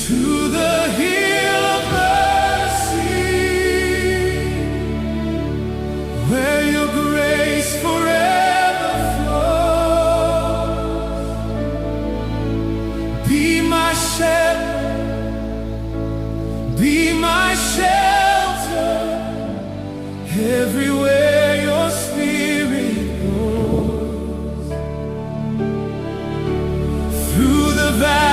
to the hill of mercy, where your grace forever flows. Be my shepherd, be my shelter, everywhere your spirit goes. Through the valley